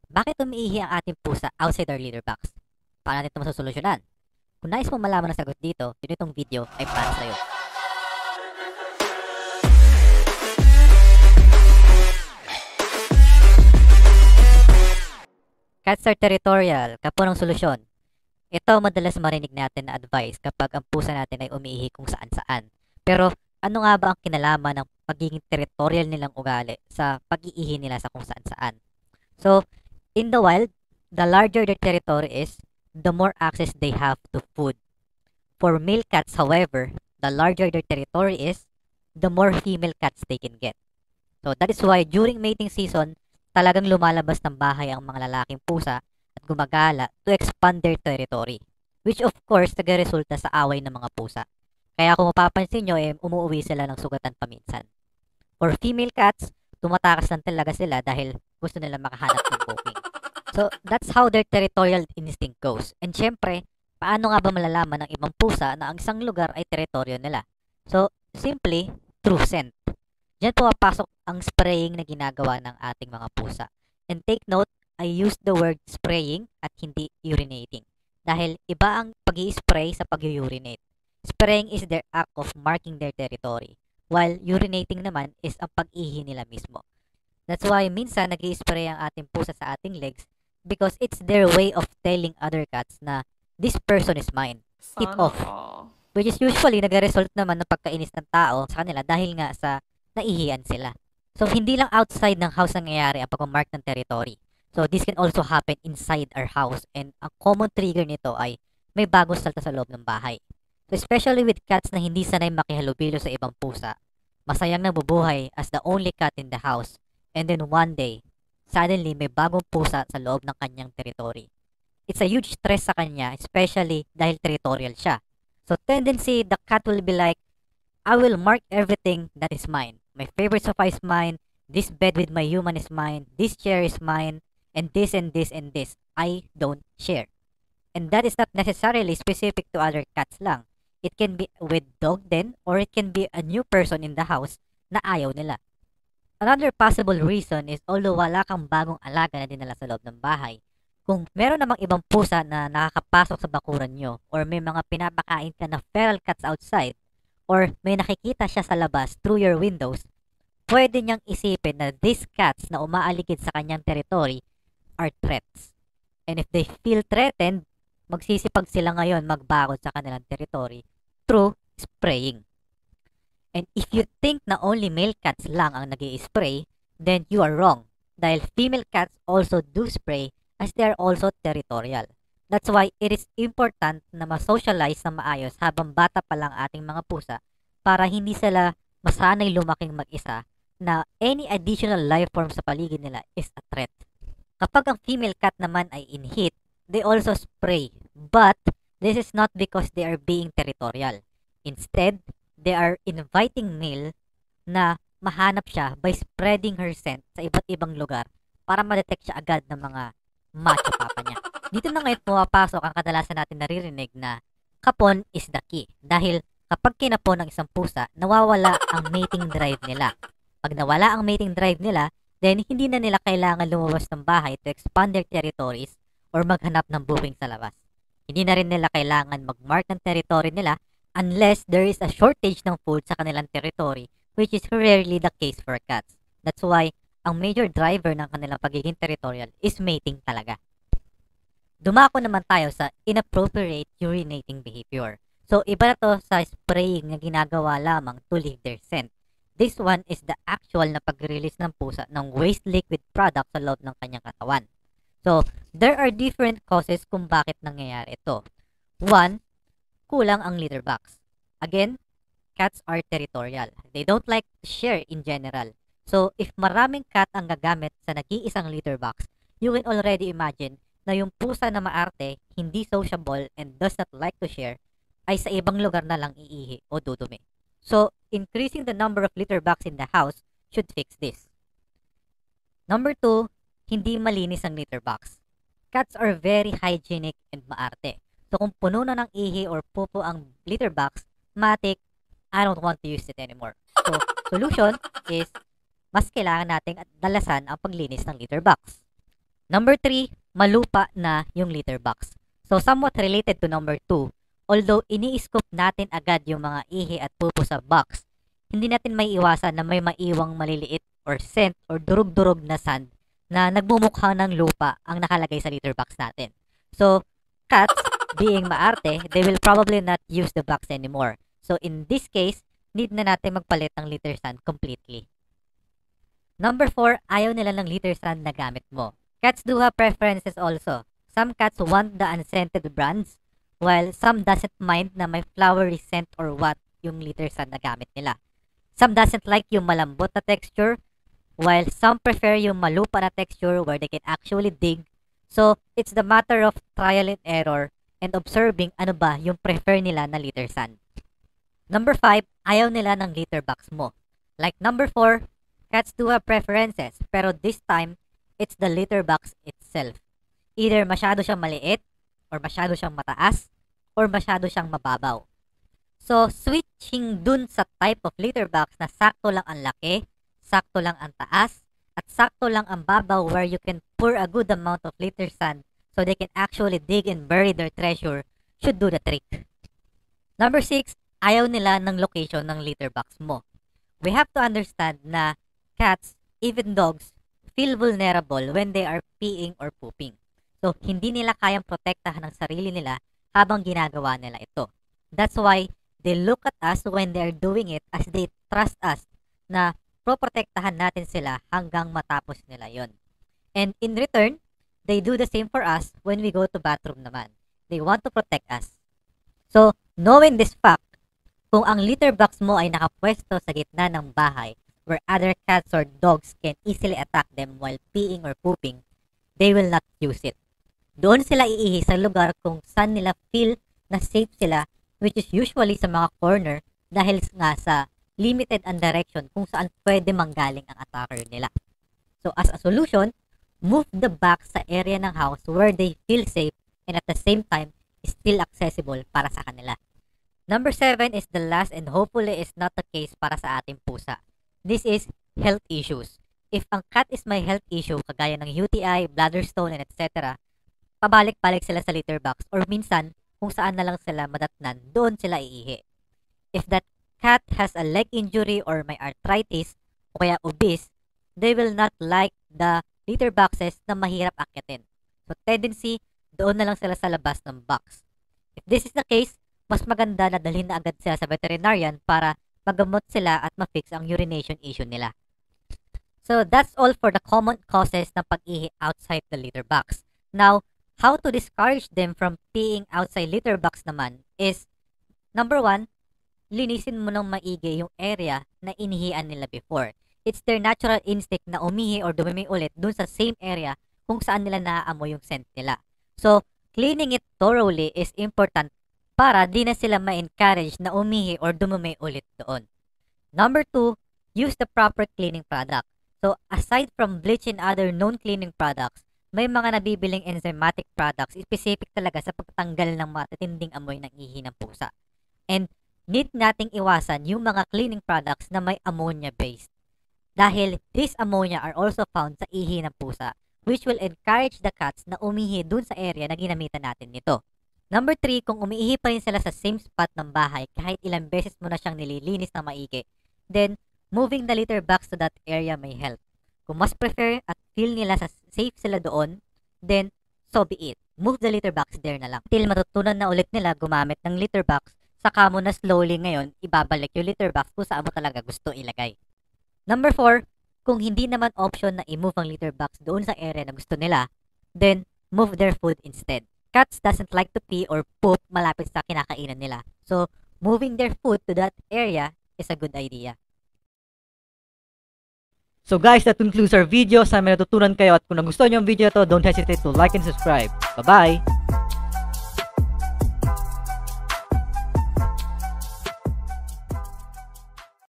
Bakit umiihi ang ating pusa outside our litter box? Paano natin ito masosolusyonan? Kung nais mo malaman ang sagot dito, itong video ay para sa'yo. Cats are territorial, kapon ang solusyon. Ito madalas marinig natin na advice kapag ang pusa natin ay umiihi kung saan-saan. Pero ano nga ba ang kinalaman ng pagiging territorial nilang ugali sa pag-iihi nila sa kung saan-saan? So, in the wild, the larger their territory is, the more access they have to food. For male cats, however, the larger their territory is, the more female cats they can get. So that is why during mating season, talagang lumalabas ng bahay ang mga lalaking pusa at gumagala to expand their territory. Which of course, nagresulta sa away ng mga pusa. Kaya kung mapapansin nyo, umuwi sila ng sugatan paminsan. For female cats, tumatakas lang talaga sila dahil gusto nila makahanap ng booking. So, that's how their territorial instinct goes. And syempre, paano nga ba malalaman ng ibang pusa na ang isang lugar ay teritoryo nila? So, simply, through scent. Diyan pumapasok ang spraying na ginagawa ng ating mga pusa. And take note, I use the word spraying at hindi urinating. Dahil iba ang pag-i-spray sa pag-urinate. Spraying is their act of marking their territory, while urinating naman is ang pag-ihi nila mismo. That's why minsan nag-i-spray ang ating pusa sa ating legs because it's their way of telling other cats na this person is mine. Tip Sana off. all. Which is usually nagre-result naman ng pagkainis ng tao sa kanila dahil nga sa naihiyan sila. So, hindi lang outside ng house nangyayari ang pag-mark ng territory. So, this can also happen inside our house and ang common trigger nito ay may bagong salta sa loob ng bahay. So, especially with cats na hindi sanay makihalubilo sa ibang pusa, masayang nabubuhay as the only cat in the house and then one day, suddenly may bagong pusa sa loob ng kanyang territory. It's a huge stress sa kanya, especially dahil territorial siya. So, tendency, the cat will be like, I will mark everything that is mine. My favorite sofa is mine. This bed with my human is mine. This chair is mine. And this and this and this. I don't share. And that is not necessarily specific to other cats lang. It can be with dog din or it can be a new person in the house na ayaw nila. Another possible reason is although wala kang bagong alaga na dinala sa loob ng bahay, kung meron namang ibang pusa na nakakapasok sa bakuran nyo or may mga pinapakain ka na feral cats outside, or may nakikita siya sa labas through your windows, pwede niyang isipin na these cats na umaaligid sa kanyang territory are threats. And if they feel threatened, magsisipag sila ngayon magbakod sa kanilang territory through spraying. And if you think na only male cats lang ang nag-i-spray, then you are wrong. Dahil female cats also do spray as they are also territorial. That's why it is important na ma-socialize na maayos habang bata pa lang ating mga pusa para hindi sila masanay lumaking mag-isa na any additional life form sa paligid nila is a threat. Kapag ang female cat naman ay in heat, they also spray. But this is not because they are being territorial. Instead, they are inviting male na mahanap siya by spreading her scent sa iba't ibang lugar para ma-detect siya agad ng mga macho papa niya. Dito na ngayon pumapasok ang kadalasan natin naririnig na kapon is the key. Dahil kapag kinapon ng isang pusa, nawawala ang mating drive nila. Pag nawala ang mating drive nila, then hindi na nila kailangan lumabas ng bahay to expand their territories or maghanap ng booking sa labas. Hindi na rin nila kailangan mag-mark ng territory nila unless there is a shortage ng food sa kanilang territory, which is rarely the case for cats. That's why ang major driver ng kanilang pagiging territorial is mating talaga. Dumako naman tayo sa inappropriate urinating behavior. So, iba na to sa spraying na ginagawa lamang to leave their scent. This one is the actual na pag-release ng pusa ng waste liquid product sa loob ng kanyang katawan. So, there are different causes kung bakit nangyayari ito. One, kulang ang litter box. Again, cats are territorial. They don't like to share in general. So, if maraming cat ang gagamit sa nag-iisang litter box, you can already imagine na yung pusa na maarte, hindi sociable, and does not like to share, ay sa ibang lugar na lang iihi o dudumi. So, increasing the number of litter box in the house should fix this. Number 2, hindi malinis ang litter box. Cats are very hygienic and maarte. So, kung puno na ng ihi or pupo ang litter box, matik, I don't want to use it anymore. So, solution is mas kailangan nating dalasan ang paglinis ng litter box. Number 3, malupa na yung litter box. So somewhat related to number 2, although ini-scoop natin agad yung mga ihi at pupo sa box, hindi natin may iwasan na may maiwang maliliit or scent or durug-durug na sand na nagmumukha ng lupa ang nakalagay sa litter box natin. So, cats, being maarte, they will probably not use the box anymore. So, in this case, need na natin magpalit ng litter sand completely. Number 4, ayaw nila ng litter sand na gamit mo. Cats do have preferences also. Some cats want the unscented brands, while some doesn't mind na may flowery scent or what yung litter sand na gamit nila. Some doesn't like yung malambot na texture, while some prefer yung malupa na texture where they can actually dig. So, it's the matter of trial and error and observing ano ba yung prefer nila na litter sand. Number 5, ayaw nila ng litter box mo. Like number 4, cats do have preferences, pero this time, it's the litter box itself. Either masyado siyang maliit, or masyado siyang mataas, or masyado siyang mababaw. So, switching dun sa type of litter box na sakto lang ang laki, sakto lang ang taas, at sakto lang ang babaw where you can pour a good amount of litter sand so they can actually dig and bury their treasure should do the trick. Number 6, ayaw nila ng location ng litter box mo. We have to understand na cats, even dogs, feel vulnerable when they are peeing or pooping. So, hindi nila kayang protektahan ang sarili nila habang ginagawa nila ito. That's why they look at us when they are doing it as they trust us na proprotektahan natin sila hanggang matapos nila yon. And in return, they do the same for us when we go to bathroom naman. They want to protect us. So, knowing this fact, kung ang litter box mo ay nakapwesto sa gitna ng bahay where other cats or dogs can easily attack them while peeing or pooping, they will not use it. Doon sila iihi sa lugar kung saan nila feel na safe sila, which is usually sa mga corner dahil nga sa limited ang direction kung saan pwede manggaling ang attacker nila. So as a solution, move the box sa area ng house where they feel safe and at the same time is still accessible para sa kanila. Number 7 is the last and hopefully is not the case para sa ating pusa. This is health issues. If ang cat is may health issue kagaya ng UTI, bladder stone, and etc., pabalik-balik sila sa litter box or minsan kung saan na lang sila madatnan, doon sila iihi. If that cat has a leg injury or may arthritis o kaya obese, they will not like the litter boxes na mahirap akyatin. So tendency, doon na lang sila sa labas ng box. If this is the case, mas maganda na dalhin na agad sila sa veterinarian para magamot sila at ma-fix ang urination issue nila. So that's all for the common causes ng pag-ihi outside the litter box. Now, how to discourage them from peeing outside litter box naman is, number 1, linisin mo ng maigi yung area na inihian nila before. It's their natural instinct na umihi or dumumi ulit dun sa same area kung saan nila naaamoy yung scent nila. So, cleaning it thoroughly is important para di na sila ma-encourage na umihi or dumumi ulit doon. Number 2, use the proper cleaning product. So, aside from bleach and other known cleaning products, may mga nabibiling enzymatic products specific talaga sa pagtanggal ng matitinding amoy ng ihi ng pusa. And need nating iwasan yung mga cleaning products na may ammonia-based. Dahil these ammonia are also found sa ihi ng pusa, which will encourage the cats na umihi dun sa area na ginamitan natin nito. Number 3, kung umiihi pa rin sila sa same spot ng bahay kahit ilang beses mo na siyang nililinis na maigi, then moving the litter box to that area may help. Kung mas prefer at feel nila sa safe sila doon, then so be it. Move the litter box there na lang. Till matutunan na ulit nila gumamit ng litter box, saka mo na slowly ngayon ibabalik yung litter box kung saan mo talaga gusto ilagay. Number 4, kung hindi naman option na i-move ang litter box doon sa area na gusto nila, then move their food instead. Cats doesn't like to pee or poop malapit sa kinakainan nila. So, moving their food to that area is a good idea. So guys, that concludes our video. Sana may natutunan kayo at kung nagustuhan nyo ang video ito, don't hesitate to like and subscribe. Bye-bye!